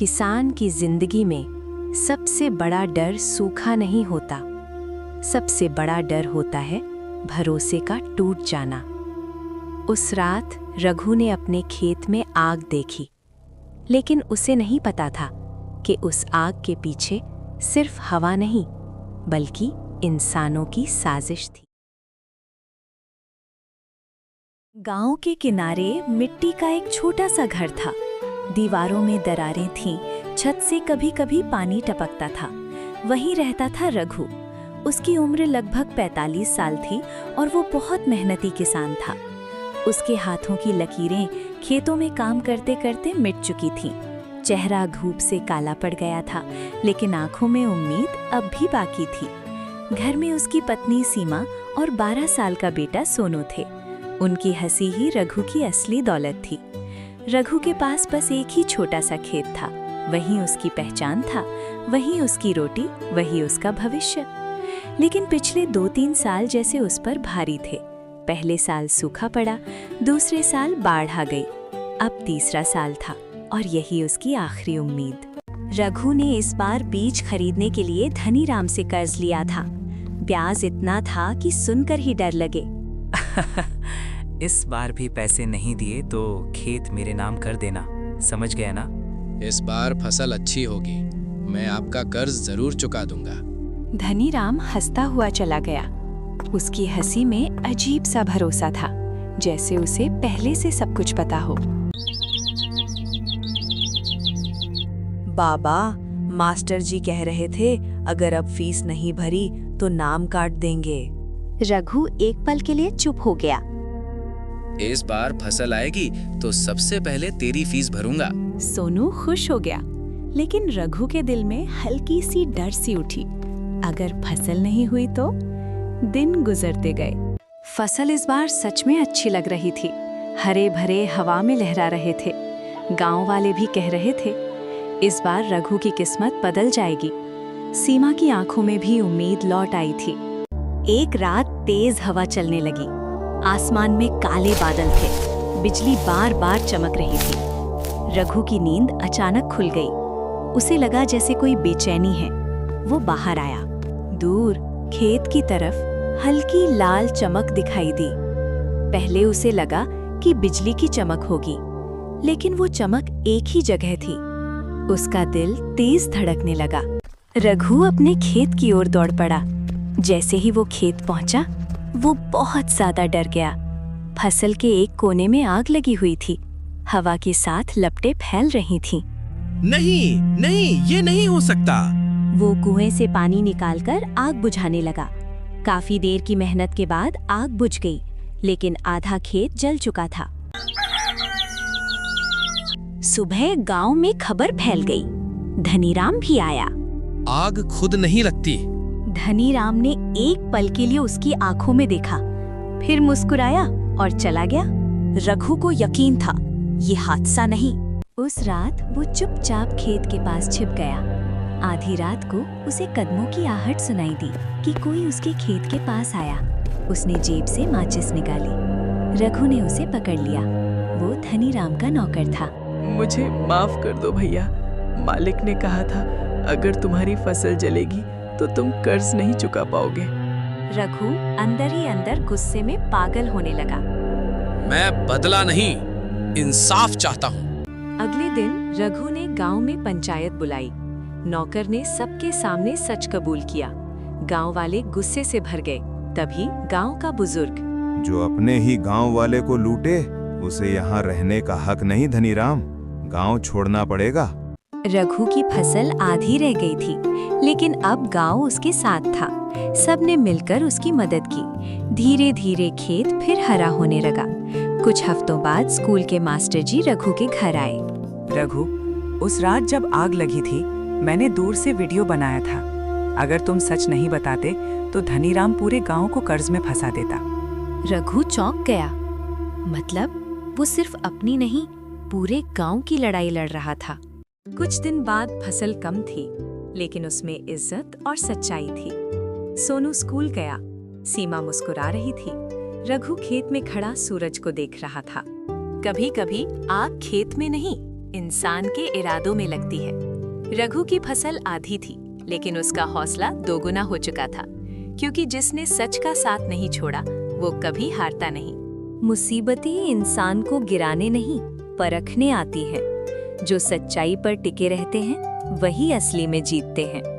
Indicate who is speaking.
Speaker 1: किसान की जिंदगी में सबसे बड़ा डर सूखा नहीं होता, सबसे बड़ा डर होता है भरोसे का टूट जाना। उस रात रघु ने अपने खेत में आग देखी, लेकिन उसे नहीं पता था कि उस आग के पीछे सिर्फ हवा नहीं, बल्कि इंसानों की साजिश थी। गांव के किनारे मिट्टी का एक छोटा सा घर था। दीवारों में दरारें थीं, छत से कभी कभी पानी टपकता था। वहीं रहता था रघु। उसकी उम्र लगभग 45 साल थी और वो बहुत मेहनती किसान था। उसके हाथों की लकीरें खेतों में काम करते करते मिट चुकी थीं। चेहरा धूप से काला पड़ गया था, लेकिन आंखों में उम्मीद अब भी बाकी थी। घर में उसकी पत्नी सीमा और 12 साल का बेटा सोनू थे। उनकी हंसी ही रघु की असली दौलत थी। रघु के पास बस एक ही छोटा सा खेत था, वही उसकी पहचान था, वही उसकी रोटी, वही उसका भविष्य। लेकिन पिछले 2-3 साल जैसे उस पर भारी थे। पहले साल सूखा पड़ा, दूसरे साल बाढ़ आ गई, अब तीसरा साल था और यही उसकी आखिरी उम्मीद। रघु ने इस बार बीज खरीदने के लिए धनीराम से कर्ज लिया था। ब्याज इतना था कि सुनकर ही डर लगे।
Speaker 2: इस बार भी पैसे नहीं दिए तो खेत मेरे नाम कर देना, समझ गया ना?
Speaker 3: इस बार फसल अच्छी होगी, मैं आपका कर्ज जरूर चुका दूंगा।
Speaker 1: धनीराम हंसता हुआ चला गया। उसकी हंसी में अजीब सा भरोसा था, जैसे उसे पहले से सब कुछ पता हो।
Speaker 4: बाबा, मास्टर जी कह रहे थे अगर अब फीस नहीं भरी तो नाम काट देंगे।
Speaker 1: रघु एक पल के लिए चुप हो गया।
Speaker 3: इस बार फसल आएगी तो सबसे पहले तेरी फीस भरूंगा।
Speaker 1: सोनू खुश हो गया, लेकिन रघु के दिल में हल्की सी डर सी उठी। अगर फसल नहीं हुई तो? दिन गुजरते गए। फसल इस बार सच में अच्छी लग रही थी। हरे भरे हवा में लहरा रहे थे। गांव वाले भी कह रहे थे इस बार रघु की किस्मत बदल जाएगी। सीमा की आंखों में भी उम्मीद लौट आई थी। एक रात तेज हवा चलने लगी। आसमान में काले बादल थे, बिजली बार बार चमक रही थी। रघु की नींद अचानक खुल गई। उसे लगा जैसे कोई बेचैनी है। वो बाहर आया। दूर खेत की तरफ हल्की लाल चमक दिखाई दी। पहले उसे लगा कि बिजली की चमक होगी, लेकिन वो चमक एक ही जगह थी। उसका दिल तेज धड़कने लगा। रघु अपने खेत की ओर दौड़ पड़ा। जैसे ही वो खेत पहुंचा, वो बहुत ज्यादा डर गया। फसल के एक कोने में आग लगी हुई थी। हवा के साथ लपटें फैल रही थीं।
Speaker 5: नहीं नहीं, ये नहीं हो सकता।
Speaker 1: वो कुएं से पानी निकालकर आग बुझाने लगा। काफी देर की मेहनत के बाद आग बुझ गई, लेकिन आधा खेत जल चुका था। सुबह गांव में खबर फैल गई। धनीराम भी आया।
Speaker 3: आग खुद नहीं लगती।
Speaker 1: धनीराम ने एक पल के लिए उसकी आंखों में देखा, फिर मुस्कुराया और चला गया। रघु को यकीन था ये हादसा नहीं। उस रात वो चुपचाप खेत के पास छिप गया। आधी रात को उसे कदमों की आहट सुनाई दी कि कोई उसके खेत के पास आया। उसने जेब से माचिस निकाली। रघु ने उसे पकड़ लिया। वो धनीराम का नौकर था।
Speaker 6: मुझे माफ कर दो भैया, मालिक ने कहा था अगर तुम्हारी फसल जलेगी तो तुम कर्ज नहीं चुका पाओगे।
Speaker 1: रघु अंदर ही अंदर गुस्से में पागल होने लगा।
Speaker 3: मैं बदला नहीं, इंसाफ चाहता हूँ।
Speaker 1: अगले दिन रघु ने गांव में पंचायत बुलाई। नौकर ने सबके सामने सच कबूल किया। गांव वाले गुस्से से भर गए। तभी गांव का बुजुर्ग,
Speaker 7: जो अपने ही गांव वाले को लूटे उसे यहाँ रहने का हक नहीं धनीराम, गांव छोड़ना पड़ेगा।
Speaker 1: रघु की फसल आधी रह गई थी, लेकिन अब गांव उसके साथ था। सबने मिलकर उसकी मदद की। धीरे धीरे खेत फिर हरा होने लगा। कुछ हफ्तों बाद स्कूल के मास्टर जी रघु के घर आए।
Speaker 2: रघु, उस रात जब आग लगी थी, मैंने दूर से वीडियो बनाया था। अगर तुम सच नहीं बताते तो धनीराम पूरे गांव को कर्ज में फंसा देता।
Speaker 1: रघु चौंक गया। मतलब वो सिर्फ अपनी नहीं, पूरे गांव की लड़ाई लड़ रहा था। कुछ दिन बाद फसल कम थी, लेकिन उसमें इज्जत और सच्चाई थी। सोनू स्कूल गया। सीमा मुस्कुरा रही थी। रघु खेत में खड़ा सूरज को देख रहा था। कभी-कभी आग खेत में नहीं, इंसान के इरादों में लगती है। रघु की फसल आधी थी, लेकिन उसका हौसला दोगुना हो चुका था, क्योंकि जिसने सच का साथ नहीं छोड़ा वो कभी हारता नहीं।
Speaker 4: मुसीबतें इंसान को गिराने नहीं, परखने आती हैं। जो सच्चाई पर टिके रहते हैं वही असली में जीतते हैं।